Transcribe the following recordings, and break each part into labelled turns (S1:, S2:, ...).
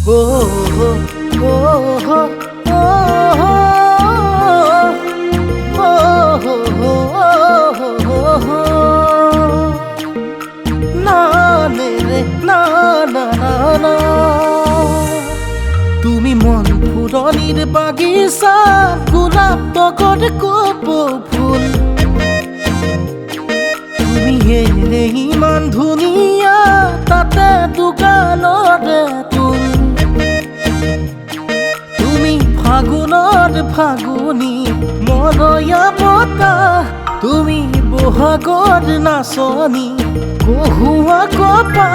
S1: ও হো ও হো ও হো ও হো ও হো না নে রে না না না না তুমি মন ফুরনির বাগিচা গোলাপ তগর কপৌ ফুল তুমি এনে ইমান ধুনীয়া তাতে দুগালৰে তুল তুমি ফাগুনৰ ফাগুনী মলয়া বতাহ তুমি বহাগৰ নাচনী কহুৱা কপা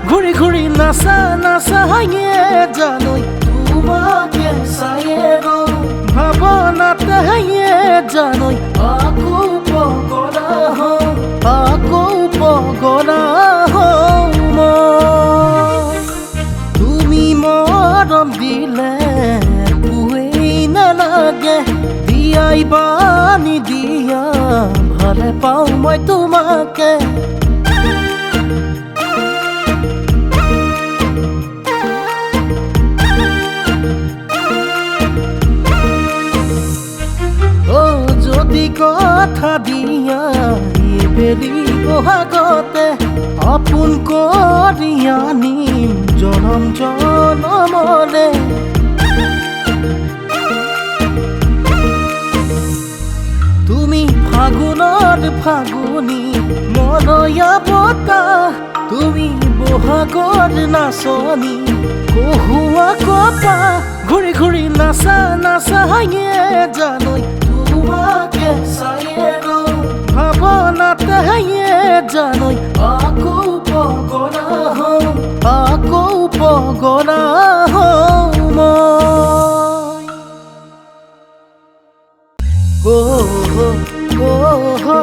S1: ঘূৰি ঘূৰি নাচা নাচায়ে জানৈ তোমাকে চায়ে ৰওঁ ভাৱনাতেয়ে জানৈ আকৌ পগলা হওঁ আকৌ পগলা হওঁ মই তুমি মৰম দিলে একোৱেই নালাগে দিয়াই বানি দিয়া ভালে পাওঁ মই তোমাকে যদি কথা দিয়া বেলি বহাগতে আপোন কৰি আনিম জনম জনমলে তুমি ফাগুনৰ ফাগুনী মলয়া বতাহ তুমি বহাগৰ নাচনী কহুৱা কপা ঘূৰি ঘূৰি নাচা নাচায়ে জানৈ তোমাকে চায়ে ৰওঁ ভাৱনাতেয়ে জানৈ আকৌ পগলা হওঁ আকৌ পগলা হওঁ মই ও হো ও হো